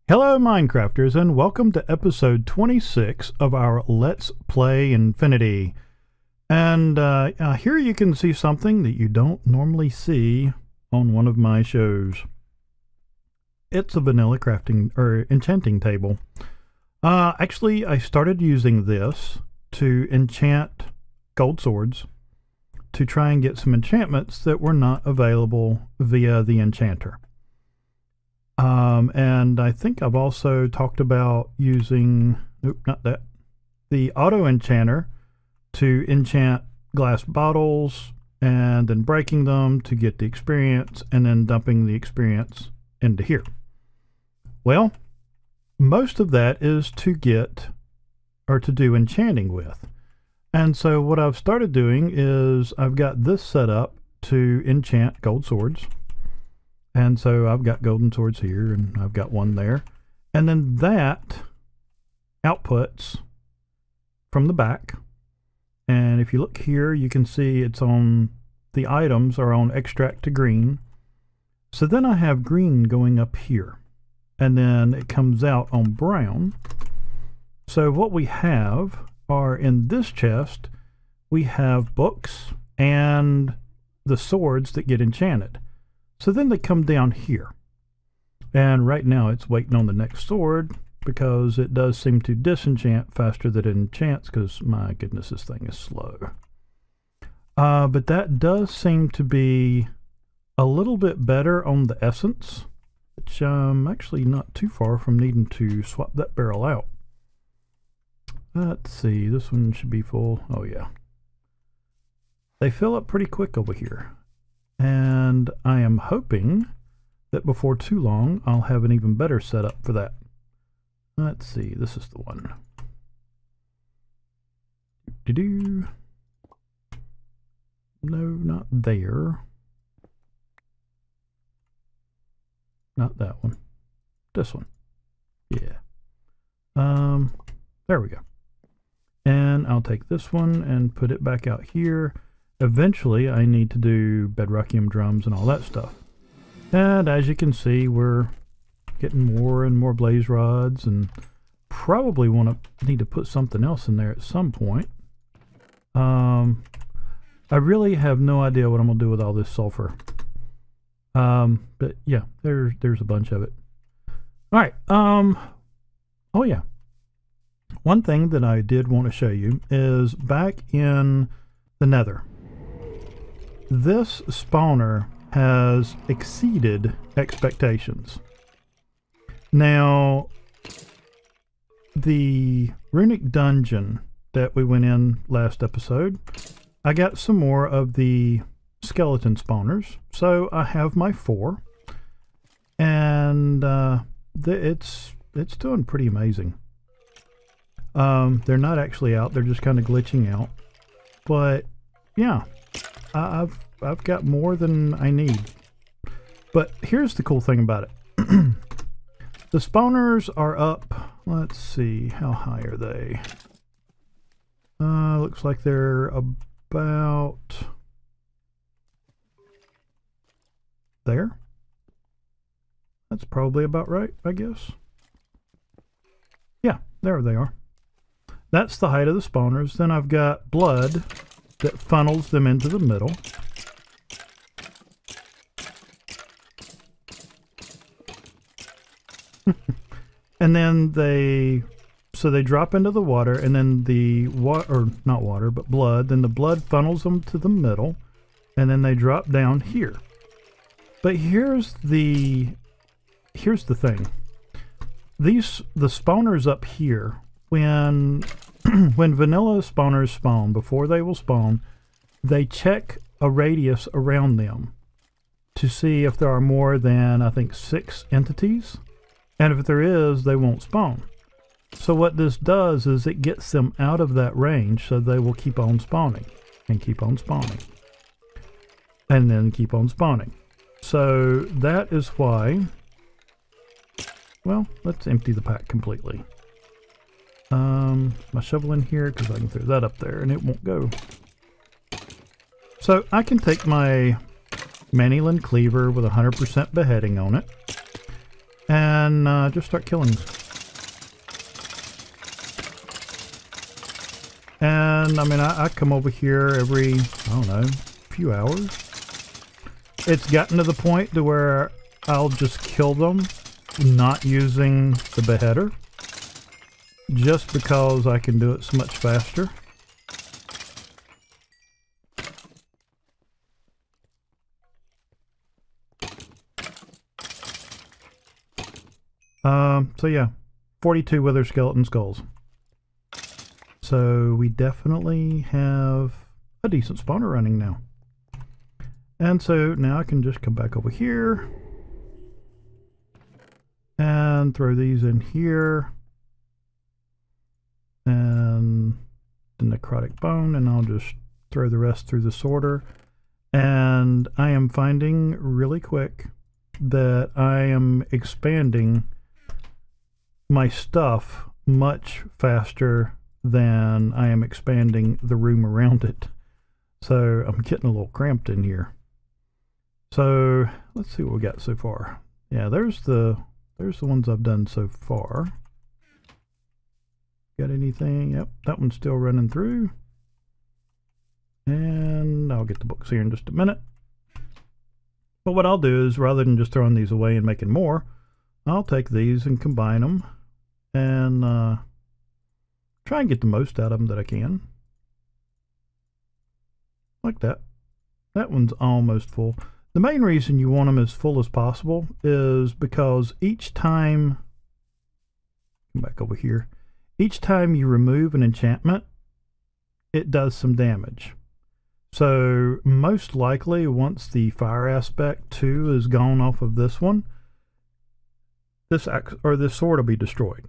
Hello Minecrafters, and welcome to episode 26 of our Let's Play Infinity. And here you can see something that you don't normally see on one of my shows. It's a vanilla crafting or enchanting table. Actually, I started using this to enchant gold swords to try and get some enchantments that were not available via the enchanter. And I think I've also talked about using, nope, not that, the auto enchanter to enchant glass bottles and then breaking them to get the experience and then dumping the experience into here. Well, most of that is to get or to do enchanting with. And so what I've started doing is I've got this set up to enchant gold swords. And so I've got golden swords here, and I've got one there. And then that outputs from the back. And if you look here, you can see it's on, the items are on extract to green. So then I have green going up here. And then it comes out on brown. So what we have are in this chest, we have books and the swords that get enchanted. So then they come down here, and right now it's waiting on the next sword because it does seem to disenchant faster than it enchants because, my goodness, this thing is slow. But that does seem to be a little bit better on the essence, which I'm actually not too far from needing to swap that barrel out. Let's see, this one should be full. Oh yeah. They fill up pretty quick over here. And I am hoping that before too long I'll have an even better setup for that. Let's see, this is the one. No, not there. Not that one. This one. Yeah. There we go. And I'll take this one and put it back out here. Eventually, I need to do bedrockium drums and all that stuff. And as you can see, we're getting more and more blaze rods, and probably need to put something else in there at some point. I really have no idea what I'm going to do with all this sulfur. But yeah, there's a bunch of it. All right. Oh yeah. One thing that I did want to show you is back in the Nether. This spawner has exceeded expectations. Now, the runic dungeon that we went in last episode, I got some more of the skeleton spawners. So I have my 4. And it's doing pretty amazing. They're not actually out, they're just kind of glitching out. But yeah. I've got more than I need. But here's the cool thing about it. The spawners are up. Let's see, how high are they? Looks like they're about there. That's probably about right, I guess. Yeah, there they are. That's the height of the spawners. Then I've got blood that funnels them into the middle. And then they drop into the water, and then the not water, but blood, then the blood funnels them to the middle, and then they drop down here. But here's the thing. The spawners up here, when vanilla spawners spawn, before they will spawn, they check a radius around them to see if there are more than, I think, 6 entities. And if there is, they won't spawn. So what this does is it gets them out of that range, so they will keep on spawning and keep on spawning and then keep on spawning. So that is why, well, let's empty the pack completely. My shovel in here because I can throw that up there and it won't go. So I can take my Mannyland cleaver with 100% beheading on it, and just start killing them. And I mean, I come over here every, I don't know, few hours. It's gotten to the point to where I'll just kill them, not using the beheader, just because I can do it so much faster. So yeah, 42 wither skeleton skulls. So we definitely have a decent spawner running now. And so now I can just come back over here and throw these in here. And the necrotic bone, and I'll just throw the rest through the sorter. And I am finding really quick that I am expanding my stuff much faster than I am expanding the room around it. So I'm getting a little cramped in here. So let's see what we got so far. Yeah, there's the ones I've done so far. Got anything? Yep, that one's still running through. And I'll get the books here in just a minute. But what I'll do is, rather than just throwing these away and making more, I'll take these and combine them and try and get the most out of them that I can. Like that. That one's almost full. The main reason you want them as full as possible is because each time, come back over here, each time you remove an enchantment, it does some damage. So most likely, once the fire aspect 2 is gone off of this one, this sword will be destroyed.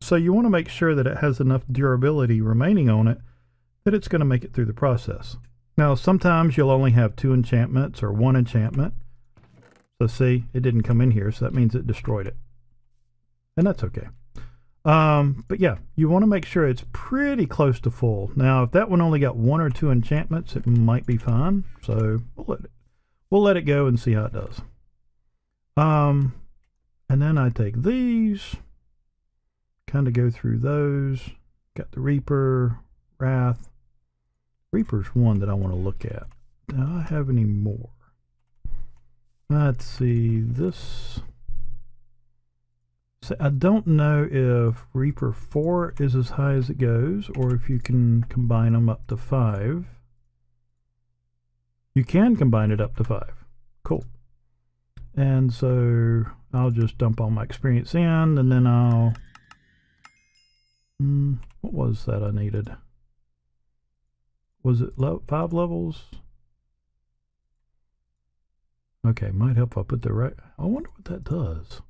So you want to make sure that it has enough durability remaining on it that it's going to make it through the process. Now sometimes you'll only have 2 enchantments or 1 enchantment. So see, it didn't come in here, so that means it destroyed it. And that's okay. But yeah, you want to make sure it's pretty close to full. Now, if that one only got 1 or 2 enchantments, it might be fine. So we'll let it go and see how it does. And then I take these, kind of go through those. Got the Reaper, Wrath. Reaper's one that I want to look at. Do I have any more? Let's see, this. So I don't know if Reaper 4 is as high as it goes, or if you can combine them up to 5. You can combine it up to 5. Cool. And so I'll just dump all my experience in, and then I'll... what was that I needed? Was it 5 levels? Okay, might help if I put the right... I wonder what that does.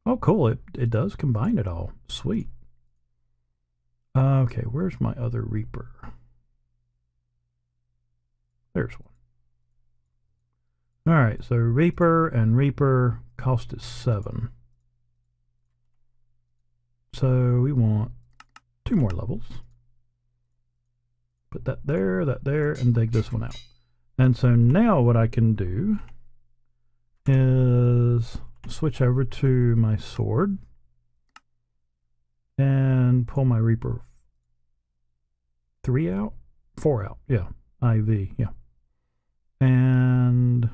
Oh, cool. It does combine it all. Sweet. Okay, where's my other Reaper? There's one. Alright, so Reaper and Reaper cost us 7. So we want 2 more levels. Put that there, and dig this one out. And so now what I can do is switch over to my sword and pull my Reaper 3 out, 4 out, yeah, IV, yeah. And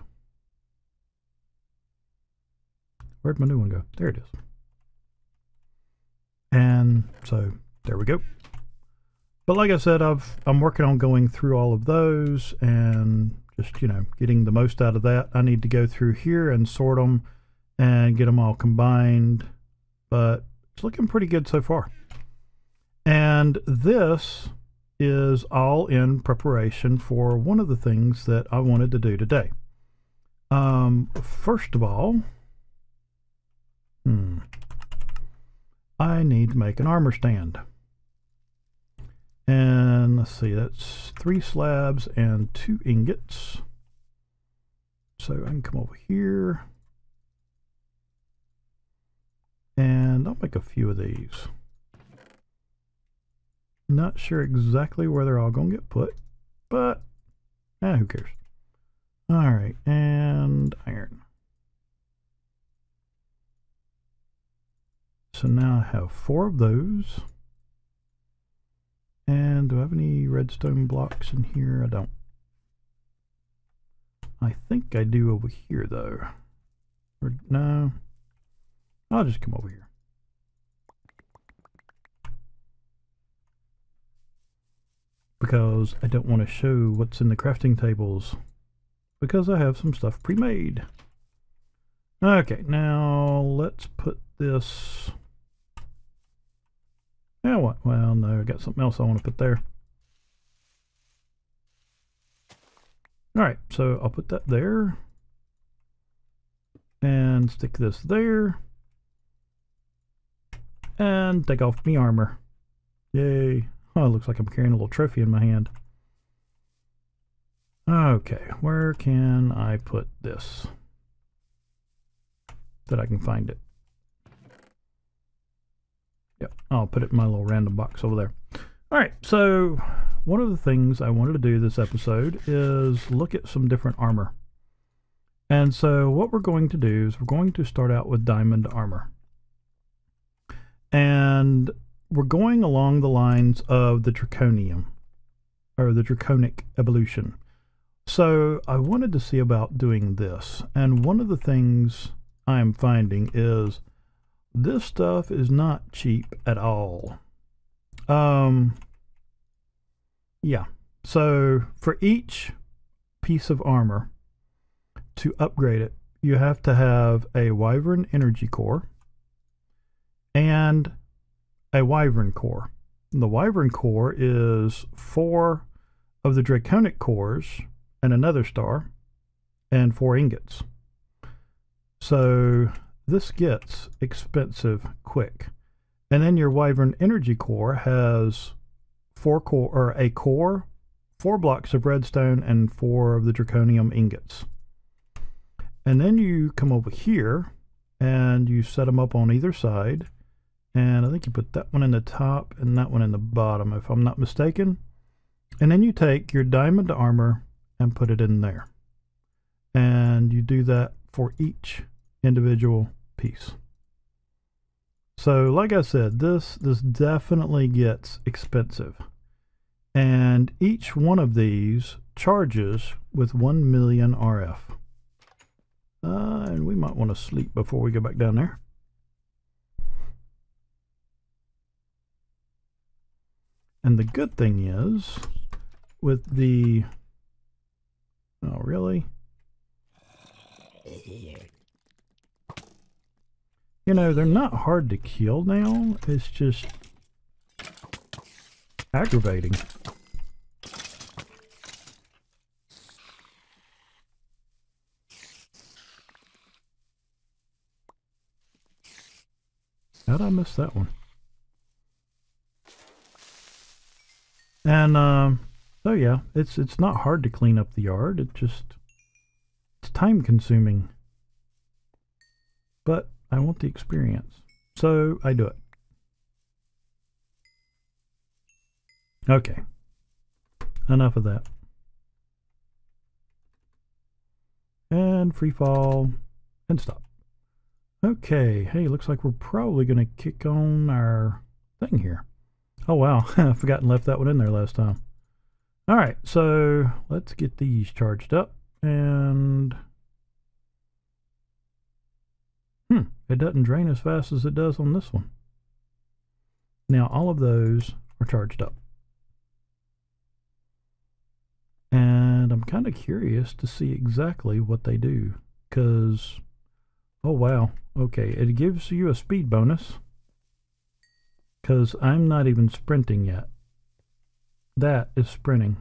where'd my new one go? There it is. And so there we go. But like I said, I'm working on going through all of those and just, you know, getting the most out of that. I need to go through here and sort them and get them all combined, but it's looking pretty good so far. And this is all in preparation for one of the things that I wanted to do today. First of all, I need to make an armor stand. And let's see, that's 3 slabs and 2 ingots. So I can come over here. And I'll make a few of these. Not sure exactly where they're all going to get put, but who cares? Alright, and iron. so now I have 4 of those. And do I have any redstone blocks in here? I don't. I think I do over here though. Or no. I'll just come over here. Because I don't want to show what's in the crafting tables. Because I have some stuff pre-made. Okay, now let's put this... Yeah, what? Well, no, I got something else I want to put there. Alright, so I'll put that there. And stick this there. And take off me armor. Yay. Oh, it looks like I'm carrying a little trophy in my hand. Okay, where can I put this? That I can find it. Yep, I'll put it in my little random box over there. Alright, so one of the things I wanted to do this episode is look at some different armor. And so what we're going to do is we're going to start out with diamond armor. And we're going along the lines of the Draconium, or the Draconic Evolution. So I wanted to see about doing this. And one of the things I'm finding is this stuff is not cheap at all. Yeah. So for each piece of armor, to upgrade it, you have to have a Wyvern energy core and a Wyvern core. The Wyvern core is 4 of the Draconic cores and another star and 4 ingots. So this gets expensive quick. And then your Wyvern energy core has 4 core, 4 blocks of redstone, and 4 of the draconium ingots. And then you come over here and you set them up on either side. And I think you put that one in the top and that one in the bottom, if I'm not mistaken. And then you take your diamond armor and put it in there. And you do that for each individual piece. So like I said, this definitely gets expensive. And each one of these charges with 1 million RF. And we might want to sleep before we go back down there. And the good thing is, with the... Oh, really? You know, they're not hard to kill now. It's just aggravating. How'd I miss that one? And so yeah, it's not hard to clean up the yard. It's time consuming. But I want the experience, so I do it. Okay, enough of that. And free fall and stop. Okay, hey, looks like we're probably going to kick on our thing here. Oh wow, I forgot and left that one in there last time. Alright, so let's get these charged up, and it doesn't drain as fast as it does on this one. Now all of those are charged up. And I'm kind of curious to see exactly what they do, because, oh wow, okay, it gives you a speed bonus, because I'm not even sprinting yet. That is sprinting.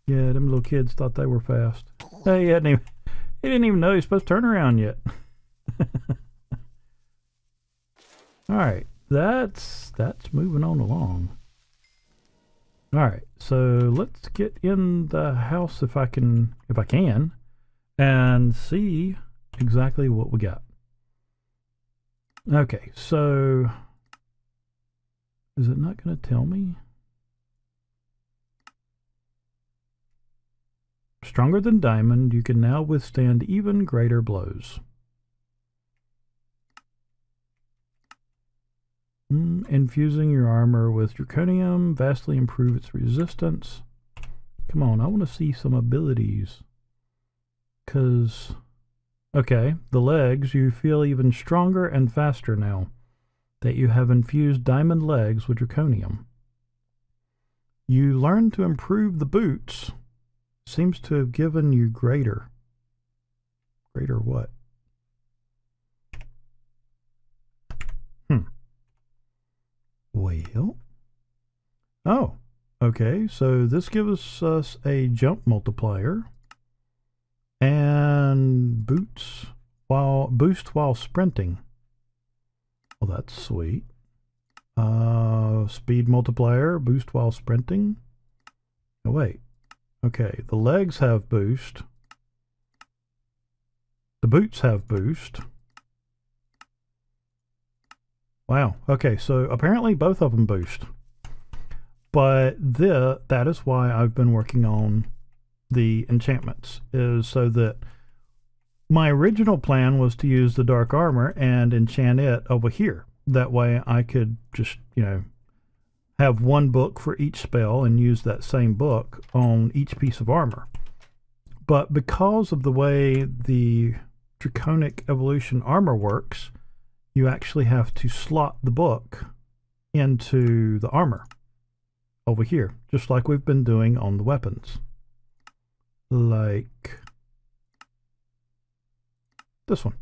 Yeah, them little kids thought they were fast. Hey, he didn't even know he was supposed to turn around yet. Alright, that's moving on along. Alright, so let's get in the house if I can, and see exactly what we got. Okay, so is it not going to tell me? Stronger than diamond, you can now withstand even greater blows. Infusing your armor with draconium vastly improve its resistance. Come on, I want to see some abilities. Cause, okay, the legs, you feel even stronger and faster now that you have infused diamond legs with draconium. You learn to improve the boots. Seems to have given you greater. Greater what? Well. Oh, okay. So this gives us a jump multiplier and boost while sprinting. Well, that's sweet. Speed multiplier, boost while sprinting. Oh, wait. Okay, the legs have boost. The boots have boost. Wow. Okay, so apparently both of them boost. But that is why I've been working on the enchantments, is so that my original plan was to use the dark armor and enchant it over here. That way I could just, you know, have one book for each spell and use that same book on each piece of armor. But because of the way the Draconic Evolution armor works, you actually have to slot the book into the armor over here, just like we've been doing on the weapons. Like this one.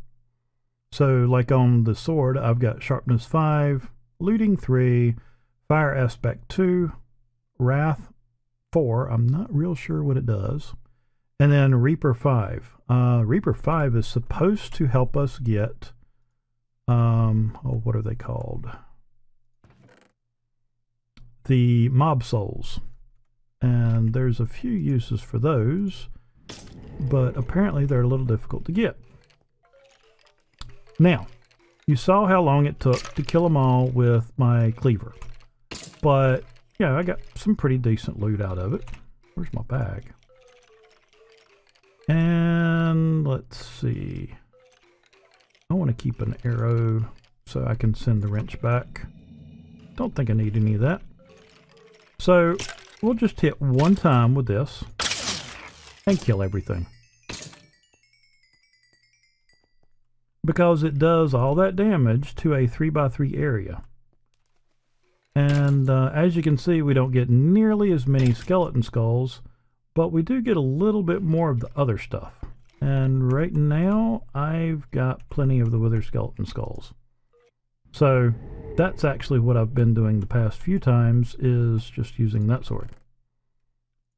So like on the sword, I've got sharpness 5, looting 3, fire aspect 2, wrath 4, I'm not real sure what it does, and then Reaper 5. Reaper 5 is supposed to help us get what are they called? The mob souls. And there's a few uses for those, but apparently they're a little difficult to get. Now, you saw how long it took to kill them all with my cleaver. But, yeah, I got some pretty decent loot out of it. Where's my bag? And let's see. I want to keep an arrow so I can send the wrench back. Don't think I need any of that. So we'll just hit one time with this and kill everything. Because it does all that damage to a 3x3 area. And as you can see, we don't get nearly as many skeleton skulls, but we do get a little bit more of the other stuff. And right now, I've got plenty of the wither skeleton skulls. So that's actually what I've been doing the past few times, is just using that sword.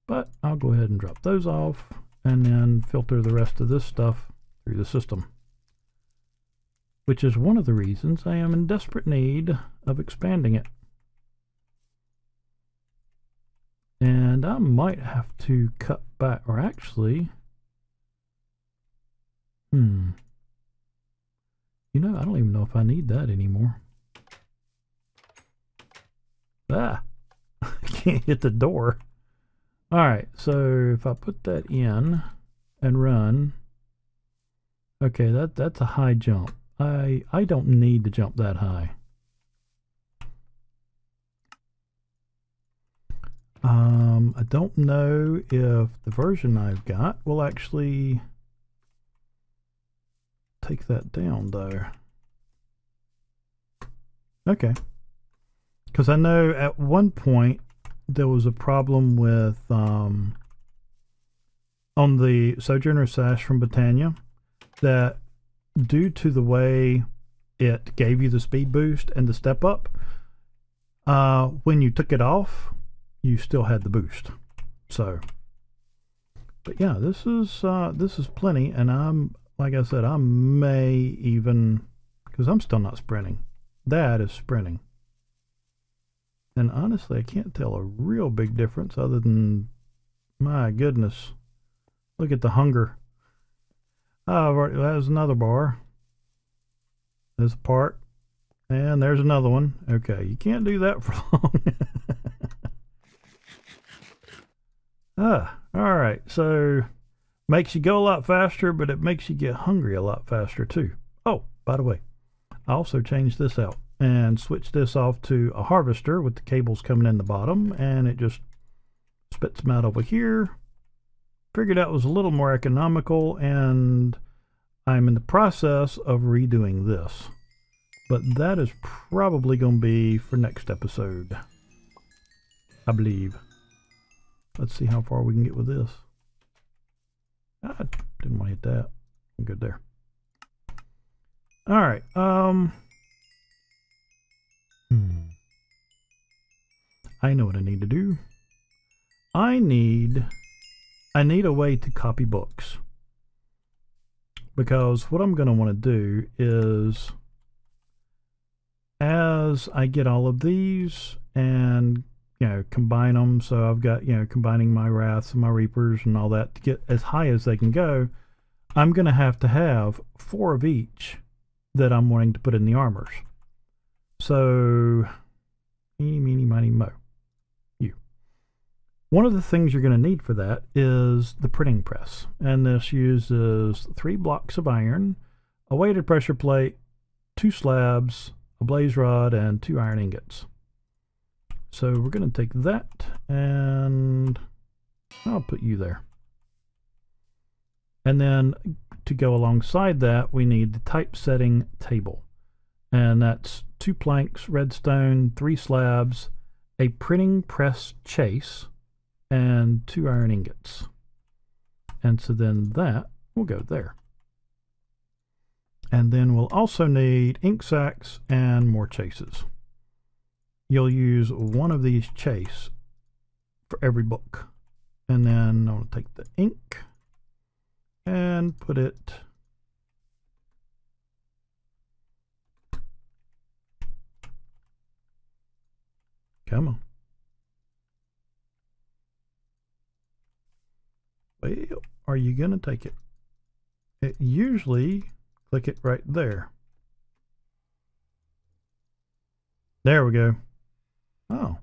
But I'll go ahead and drop those off and then filter the rest of this stuff through the system. Which is one of the reasons I am in desperate need of expanding it. And I might have to cut back, or actually, you know, I don't even know if I need that anymore. Ah, I can't hit the door. Alright, so if I put that in and run, okay, that's a high jump. I don't need to jump that high. I don't know if the version I've got will actually take that down though. Okay. Because I know at one point there was a problem with on the Sojourner Sash from Britannia, that due to the way it gave you the speed boost and the step up, when you took it off, you still had the boost. So, but yeah, this is plenty, and I'm, like I said, I may even, because I'm still not sprinting. That is sprinting. And honestly, I can't tell a real big difference other than, my goodness, look at the hunger. Oh, there's another bar. There's a part. And there's another one. Okay, you can't do that for long. Alright, so makes you go a lot faster, but it makes you get hungry a lot faster too. Oh, by the way, I also changed this out. and switch this off to a harvester with the cables coming in the bottom, and it just spits them out over here. Figured out it was a little more economical, and I'm in the process of redoing this. But that is probably going to be for next episode, I believe. Let's see how far we can get with this. I didn't want to hit that. I'm good there. All right. I know what I need to do. I need a way to copy books, because what I'm going to want to do is, as I get all of these and combine them, so I've got combining my wraths and my reapers and all that to get as high as they can go, I'm going to have 4 of each that I'm wanting to put in the armors. So eeny, meeny, miny, mo. One of the things you're going to need for that is the printing press, and this uses 3 blocks of iron, a weighted pressure plate, 2 slabs, a blaze rod, and 2 iron ingots. So we're going to take that, and I'll put you there. And then to go alongside that, we need the typesetting table, and that's 2 planks, redstone, 3 slabs, a printing press chase, and 2 iron ingots. And so then that will go there. And then we'll also need ink sacks and more chases. You'll use one of these chase for every book. And then I'll take the ink and put it come on. Well, are you going to take it? It usually click it right there. There we go. Oh,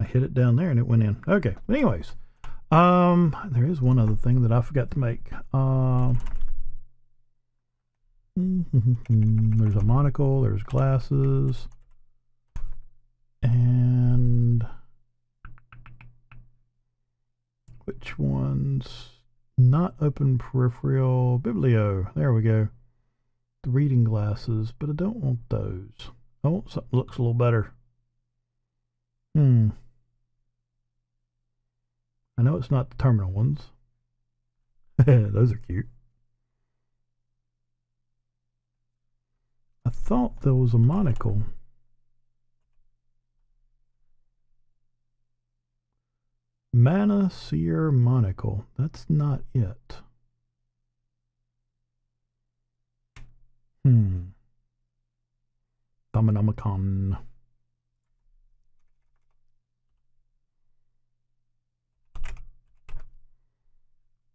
I hit it down there and it went in. Okay, but anyways, there is one other thing that I forgot to make. There's a monocle, there's glasses, and which one's not open peripheral? Biblio. There we go. The reading glasses, but I don't want those. I want something that looks a little better. I know it's not the terminal ones. Those are cute. I thought there was a monocle. Mana Seer Monocle. That's not it. Dominomicon.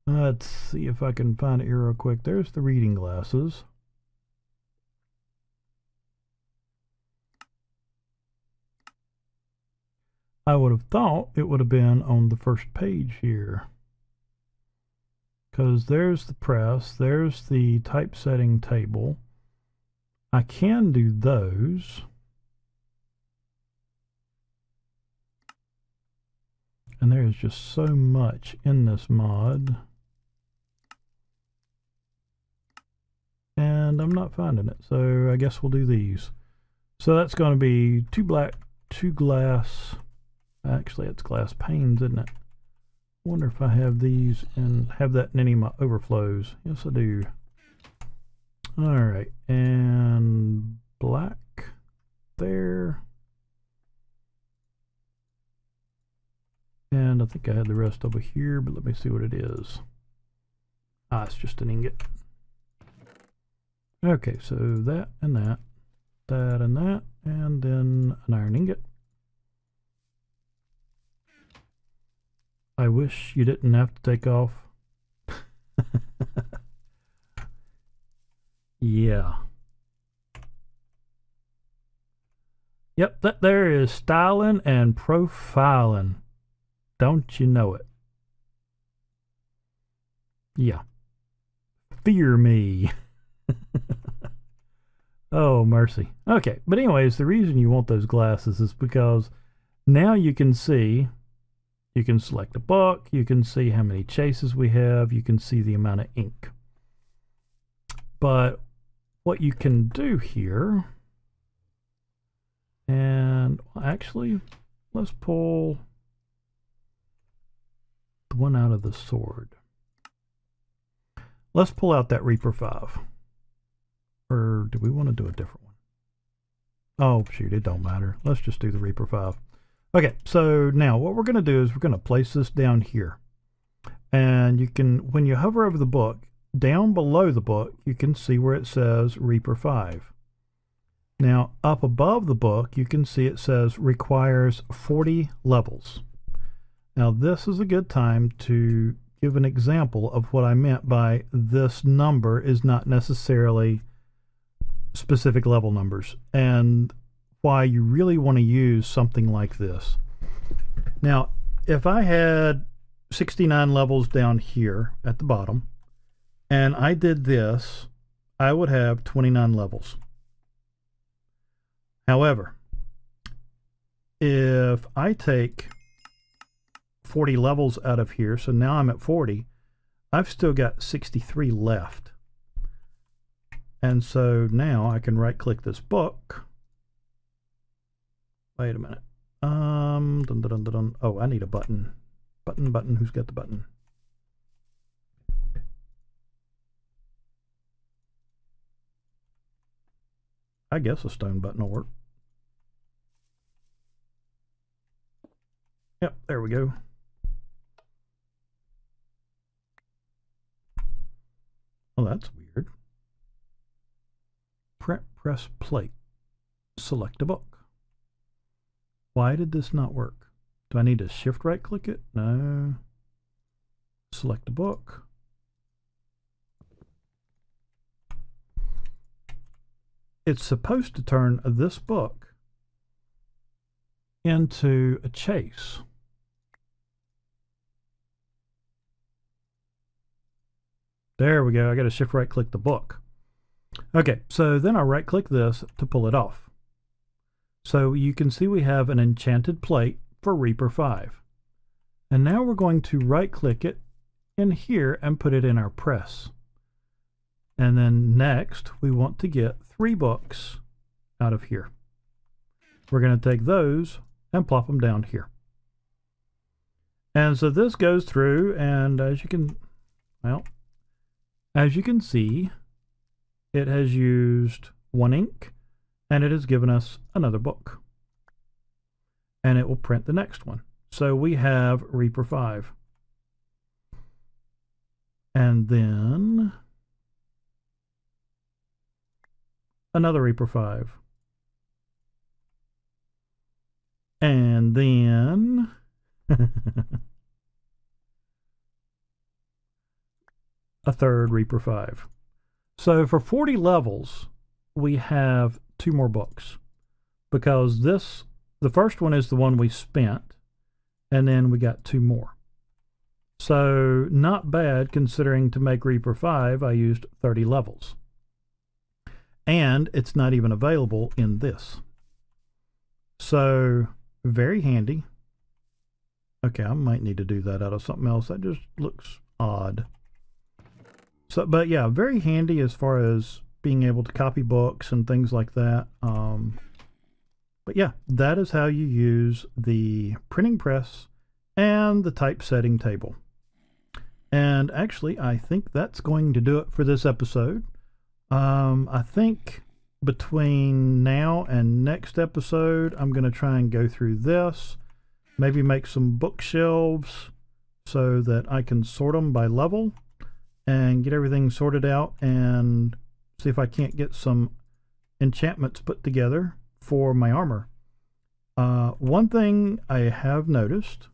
Let's see if I can find it here real quick. There's the reading glasses. I would have thought it would have been on the first page here, because there's the press, there's the typesetting table. I can do those, and there's just so much in this mod, and I'm not finding it, so I guess we'll do these. So that's going to be 2 black, 2 glass. Actually, it's glass panes, isn't it? I wonder if I have these and have that in any of my overflows. Yes, I do. Alright, and black there. And I think I had the rest over here, but let me see what it is. Ah, it's just an ingot. Okay, so that and that, that and that, and then an iron ingot. I wish you didn't have to take off. Yeah. Yep, that there is styling and profiling. Don't you know it? Yeah. Fear me. Oh, mercy. Okay, but anyways, the reason you want those glasses is because now you can see, you can select a book, you can see how many chases we have, you can see the amount of ink. But what you can do here, and actually, let's pull the one out of the sword. Let's pull out that Reaper 5. Or do we want to do a different one? Oh, shoot, it don't matter. Let's just do the Reaper 5. Okay, so now what we're going to do is we're going to place this down here. And you can, when you hover over the book, down below the book, you can see where it says Reaper 5. Now, up above the book, you can see it says requires 40 levels. Now, this is a good time to give an example of what I meant by this number is not necessarily specific level numbers, and why you really want to use something like this. Now, if I had 69 levels down here at the bottom, and I did this, I would have 29 levels. However, if I take 40 levels out of here, so now I'm at 40, I've still got 63 left. And so now I can right click this book. Wait a minute. Dun, dun, dun, dun, dun. Oh, I need a button. Button. Who's got the button? I guess a stone button will work. Yep, there we go. Oh, that's weird. Press plate. Select a book. Why did this not work? Do I need to shift right click it? No. Select a book. It's supposed to turn this book into a chase. There we go. I got to shift right click the book. Okay, so then I right click this to pull it off. So you can see we have an enchanted plate for Reaper 5. And now we're going to right click it in here and put it in our press. And then next we want to get 3 books out of here. We're going to take those and plop them down here. And so this goes through, and as you can see, it has used 1 ink, and it has given us another book. And it will print the next one. So we have Reaper 5. And then another Reaper 5. And then a third Reaper 5. So for 40 levels, we have 2 more books, because the first one is the one we spent, and then we got 2 more. So not bad, considering to make Reaper 5, I used 30 levels. And it's not even available in this. So very handy. Okay, I might need to do that out of something else. That just looks odd. So, but yeah, very handy as far as being able to copy books and things like that. But yeah, that is how you use the printing press and the typesetting table. And actually, I think that's going to do it for this episode. I think between now and next episode, I'm going to try and go through this, maybe make some bookshelves so that I can sort them by level and get everything sorted out, and see if I can't get some enchantments put together for my armor. One thing I have noticed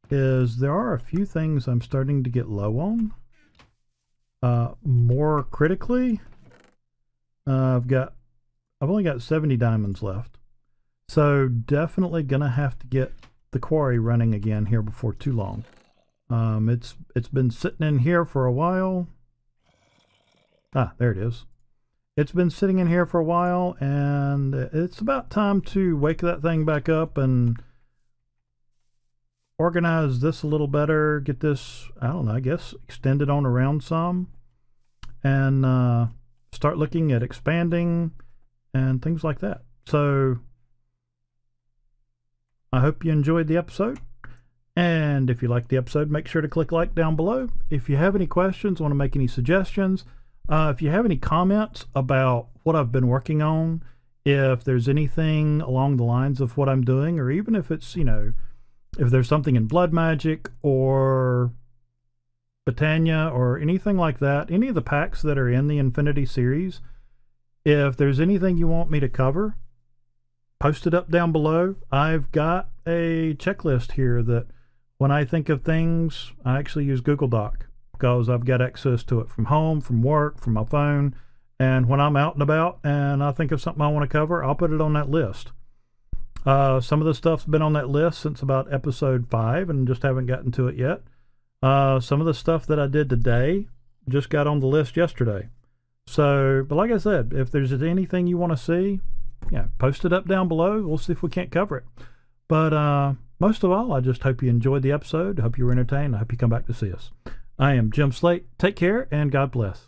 is there are a few things I'm starting to get low on. More critically, I've only got 70 diamonds left, so definitely gonna have to get the quarry running again here before too long. It's been sitting in here for a while. Ah, there it is. it's been sitting in here for a while, and it's about time to wake that thing back up and organize this a little better, get this, I don't know, I guess extend it on around some, and start looking at expanding and things like that. So I hope you enjoyed the episode, and if you liked the episode, make sure to click like down below. If you have any questions, want to make any suggestions, if you have any comments about what I've been working on, if there's anything along the lines of what I'm doing, or even if it's, you know, if there's something in Blood Magic or Britannia or anything like that, any of the packs that are in the Infinity series, if there's anything you want me to cover, post it up down below. I've got a checklist here that when I think of things, I actually use Google Doc because I've got access to it from home, from work, from my phone. And when I'm out and about and I think of something I want to cover, I'll put it on that list. Some of the stuff's been on that list since about episode 5 and just haven't gotten to it yet. Some of the stuff that I did today just got on the list yesterday. So, but like I said, if there's anything you want to see, yeah, post it up down below. We'll see if we can't cover it. But most of all, I just hope you enjoyed the episode. I hope you were entertained. I hope you come back to see us. I am Jim Slate. Take care and God bless.